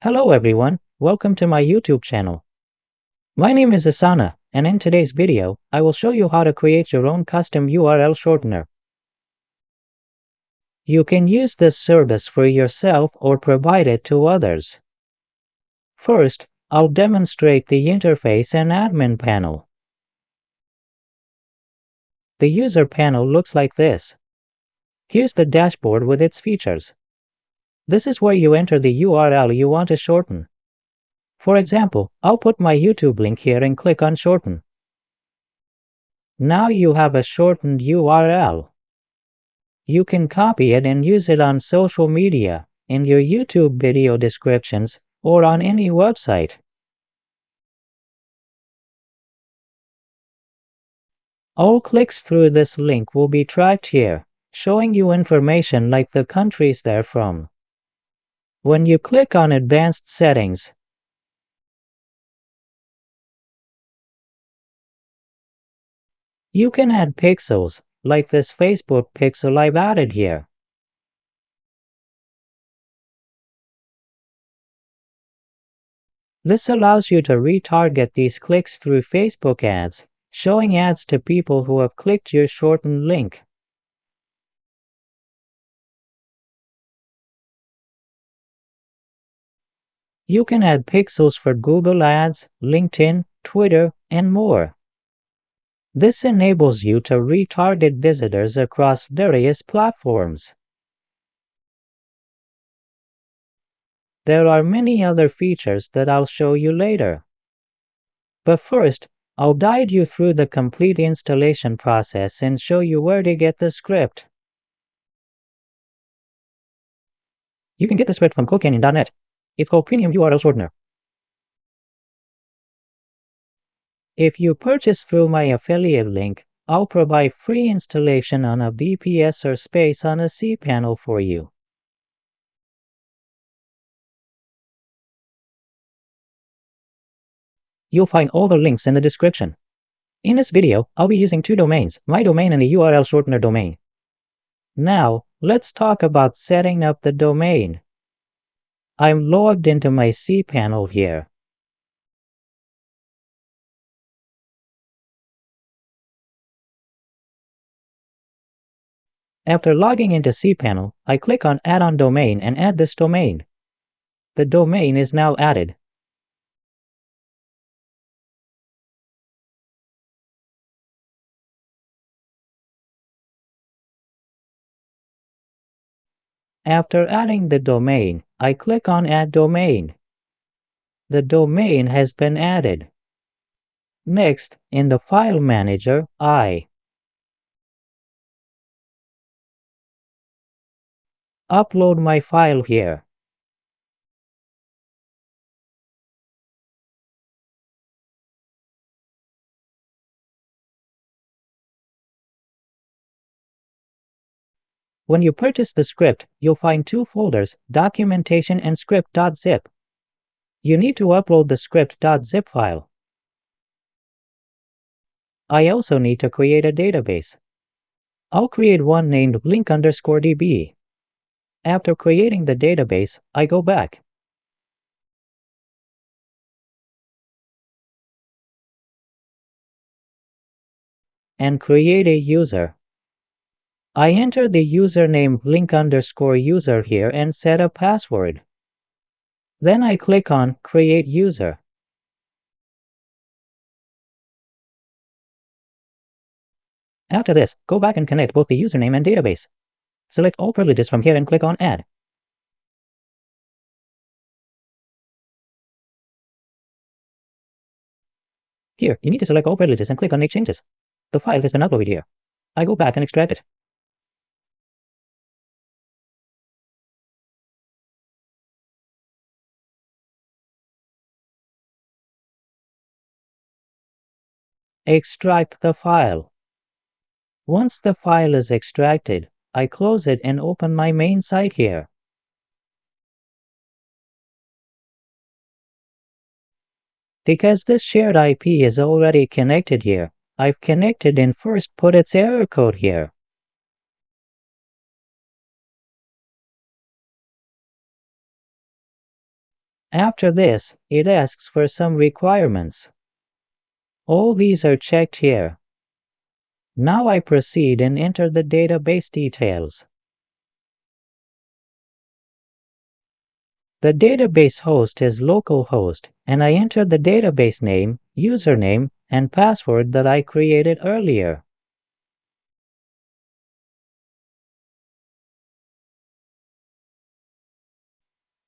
Hello everyone, welcome to my YouTube channel. My name is Asana, and in today's video, I will show you how to create your own custom URL shortener. You can use this service for yourself or provide it to others. First, I'll demonstrate the interface and admin panel. The user panel looks like this. Here's the dashboard with its features. This is where you enter the URL you want to shorten. For example, I'll put my YouTube link here and click on Shorten. Now you have a shortened URL. You can copy it and use it on social media, in your YouTube video descriptions, or on any website. All clicks through this link will be tracked here, showing you information like the countries they're from. When you click on Advanced Settings, you can add pixels, like this Facebook pixel I've added here. This allows you to retarget these clicks through Facebook ads, showing ads to people who have clicked your shortened link. You can add pixels for Google Ads, LinkedIn, Twitter, and more. This enables you to retarget visitors across various platforms. There are many other features that I'll show you later. But first, I'll guide you through the complete installation process and show you where to get the script. You can get the script from CodeCanyon.net. It's called Premium URL Shortener. If you purchase through my affiliate link, I'll provide free installation on a VPS or space on a cPanel for you. You'll find all the links in the description. In this video, I'll be using two domains, my domain and the URL shortener domain. Now, let's talk about setting up the domain. I'm logged into my cPanel here. After logging into cPanel, I click on Add on Domain and add this domain. The domain is now added. After adding the domain, I click on Add Domain. The domain has been added. Next, in the File Manager, I upload my file here. When you purchase the script, you'll find two folders, Documentation and Script.zip. You need to upload the Script.zip file. I also need to create a database. I'll create one named link_db. After creating the database, I go back. And create a user. I enter the username link_user here and set a password. Then I click on Create User. After this, go back and connect both the username and database. Select all privileges from here and click on Add. Here, you need to select all privileges and click on Make Changes. The file has been uploaded here. I go back and extract it. Extract the file. Once the file is extracted, I close it and open my main site here. Because this shared IP is already connected here, I've connected and first put its error code here. After this, it asks for some requirements. All these are checked here. Now I proceed and enter the database details. The database host is localhost, and I enter the database name, username, and password that I created earlier.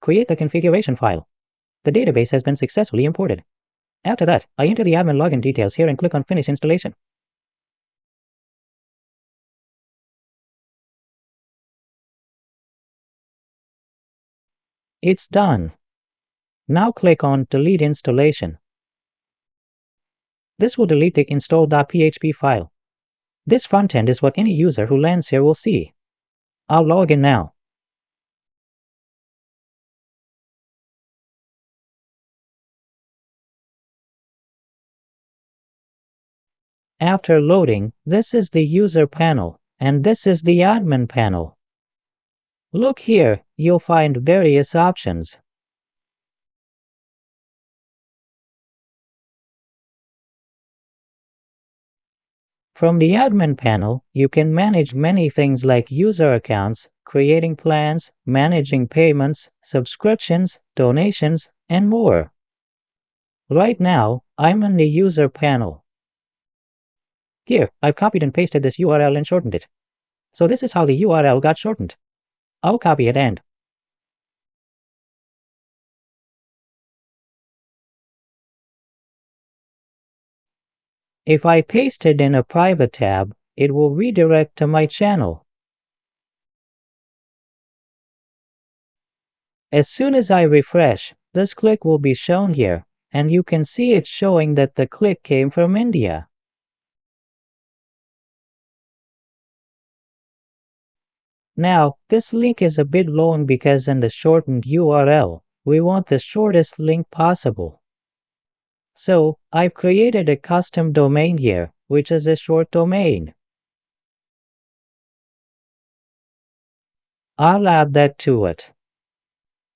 Create the configuration file. The database has been successfully imported. After that, I enter the admin login details here and click on Finish Installation. It's done. Now click on Delete Installation. This will delete the install.php file. This frontend is what any user who lands here will see. I'll log in now. After loading, this is the user panel, and this is the admin panel. Look here, you'll find various options. From the admin panel, you can manage many things like user accounts, creating plans, managing payments, subscriptions, donations, and more. Right now, I'm in the user panel. Here, I've copied and pasted this URL and shortened it. So this is how the URL got shortened. I'll copy it and if I paste it in a private tab, it will redirect to my channel. As soon as I refresh, this click will be shown here, and you can see it showing that the click came from India. Now, this link is a bit long because in the shortened URL, we want the shortest link possible. So, I've created a custom domain here, which is a short domain. I'll add that to it.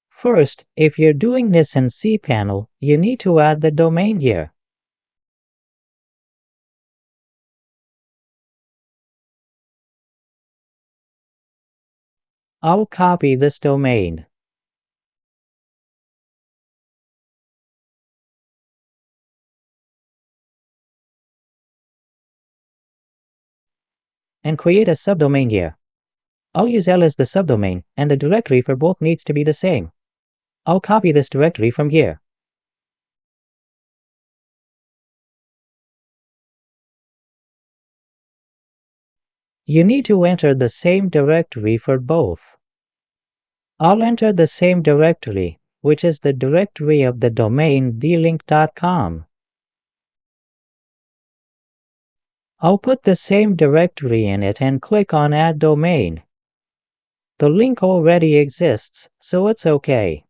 First, if you're doing this in cPanel, you need to add the domain here. I'll copy this domain. And create a subdomain here. I'll use L as the subdomain, and the directory for both needs to be the same. I'll copy this directory from here. You need to enter the same directory for both. I'll enter the same directory, which is the directory of the domain dlink.com. I'll put the same directory in it and click on Add Domain. The link already exists, so it's okay.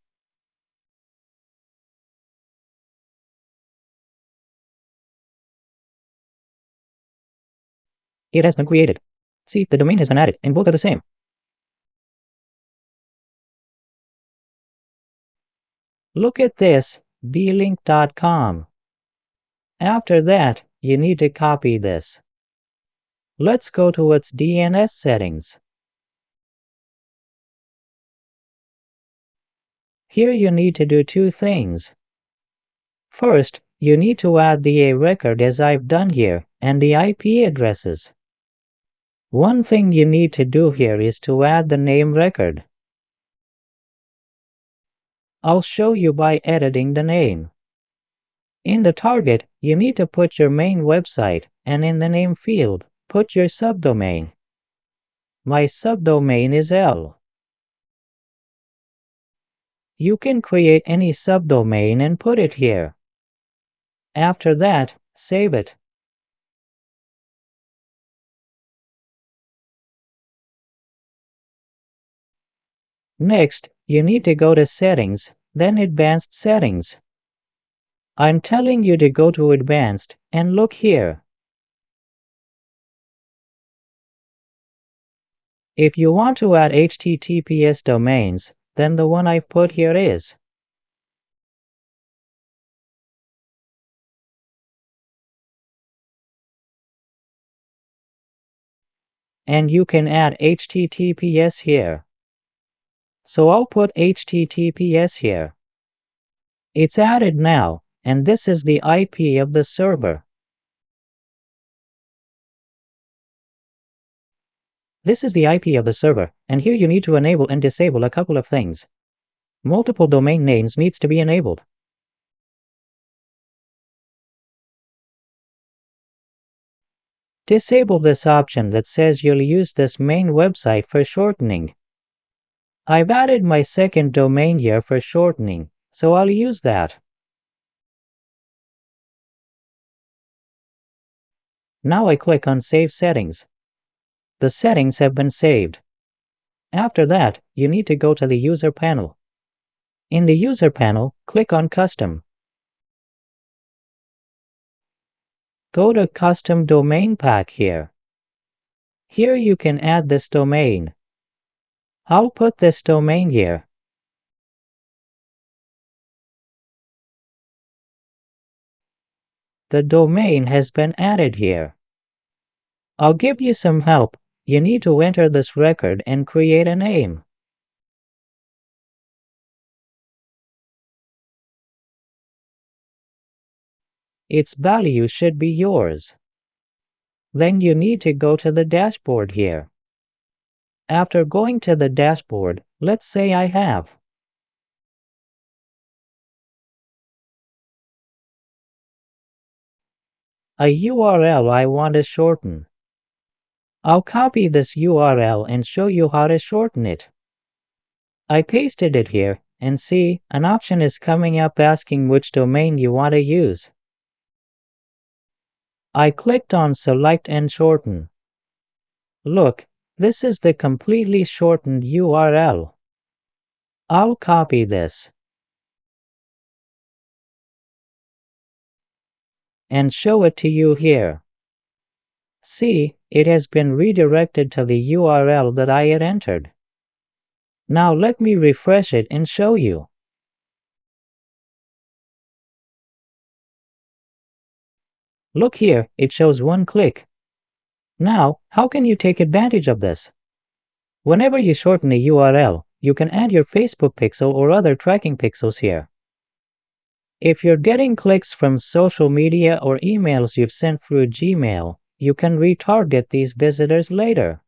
It has been created. See, the domain has been added, and both are the same. Look at this, dlink.com. After that, you need to copy this. Let's go to its DNS settings. Here you need to do two things. First, you need to add the A record as I've done here, and the IP addresses. One thing you need to do here is to add the name record. I'll show you by editing the name. In the target, you need to put your main website, and in the name field, put your subdomain. My subdomain is L. You can create any subdomain and put it here. After that, save it. Next, you need to go to Settings, then Advanced Settings. I'm telling you to go to Advanced, and look here. If you want to add HTTPS domains, then the one I've put here is. and you can add HTTPS here. So I'll put HTTPS here. It's added now, and this is the IP of the server. This is the IP of the server, and here you need to enable and disable a couple of things. Multiple domain names needs to be enabled. Disable this option that says you'll use this main website for shortening. I've added my second domain here for shortening, so I'll use that. Now I click on Save Settings. The settings have been saved. After that, you need to go to the User panel. In the User panel, click on Custom. Go to Custom Domain Pack here. Here you can add this domain. I'll put this domain here. The domain has been added here. I'll give you some help. You need to enter this record and create a name. Its value should be yours. Then you need to go to the dashboard here. After going to the dashboard, let's say I have a URL I want to shorten. I'll copy this URL and show you how to shorten it. I pasted it here, and see, an option is coming up asking which domain you want to use. I clicked on Select and Shorten. Look, this is the completely shortened URL. I'll copy this and show it to you here. See, it has been redirected to the URL that I had entered. Now let me refresh it and show you. Look here, it shows one click. Now, how can you take advantage of this? Whenever you shorten a URL, you can add your Facebook pixel or other tracking pixels here. If you're getting clicks from social media or emails you've sent through Gmail, you can retarget these visitors later.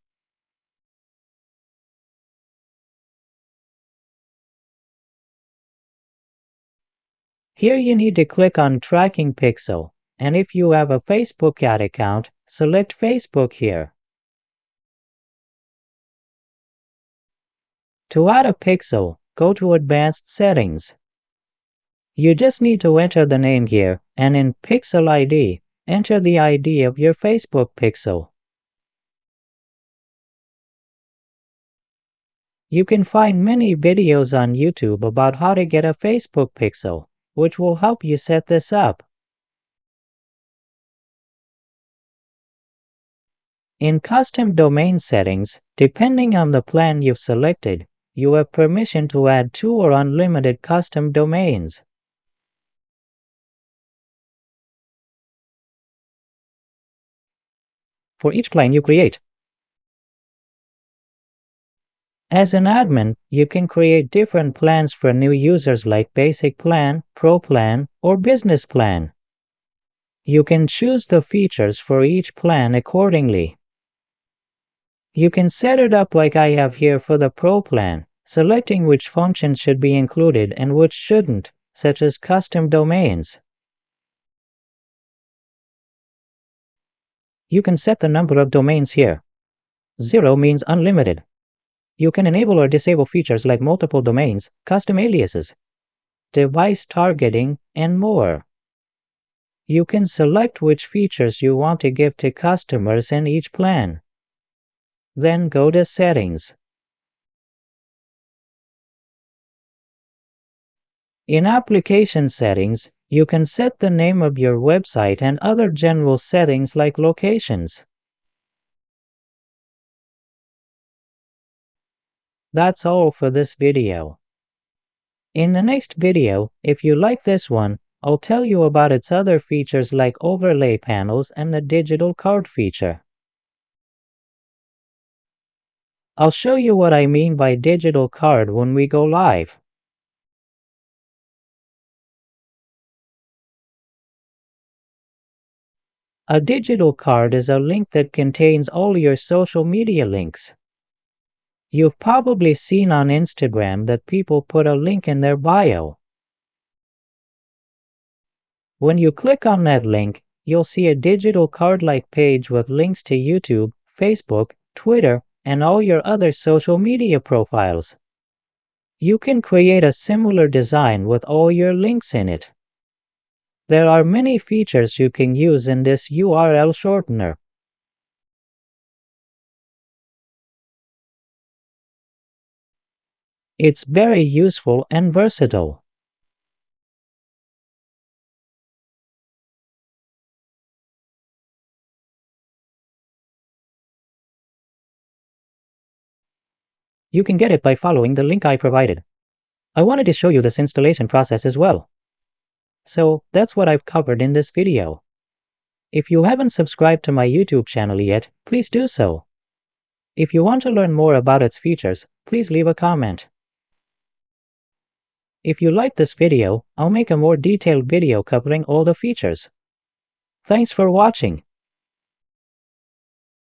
Here you need to click on Tracking Pixel, and if you have a Facebook ad account, select Facebook here. To add a pixel, go to Advanced Settings. You just need to enter the name here, and in Pixel ID, enter the ID of your Facebook pixel. You can find many videos on YouTube about how to get a Facebook pixel, which will help you set this up. In Custom Domain Settings, depending on the plan you've selected, you have permission to add 2 or unlimited custom domains. For each plan you create. As an admin, you can create different plans for new users like Basic Plan, Pro Plan, or Business Plan. You can choose the features for each plan accordingly. You can set it up like I have here for the Pro Plan, selecting which functions should be included and which shouldn't, such as custom domains. You can set the number of domains here. 0 means unlimited. You can enable or disable features like multiple domains, custom aliases, device targeting, and more. You can select which features you want to give to customers in each plan. Then go to Settings. In Application Settings, you can set the name of your website and other general settings like locations. That's all for this video. In the next video, if you like this one, I'll tell you about its other features like overlay panels and the digital card feature. I'll show you what I mean by digital card when we go live. A digital card is a link that contains all your social media links. You've probably seen on Instagram that people put a link in their bio. When you click on that link, you'll see a digital card-like page with links to YouTube, Facebook, Twitter, and all your other social media profiles. You can create a similar design with all your links in it. There are many features you can use in this URL shortener. It's very useful and versatile. You can get it by following the link I provided. I wanted to show you this installation process as well. So that's what I've covered in this video. If you haven't subscribed to my YouTube channel yet, please do so. If you want to learn more about its features, please leave a comment. If you like this video, I'll make a more detailed video covering all the features. Thanks for watching.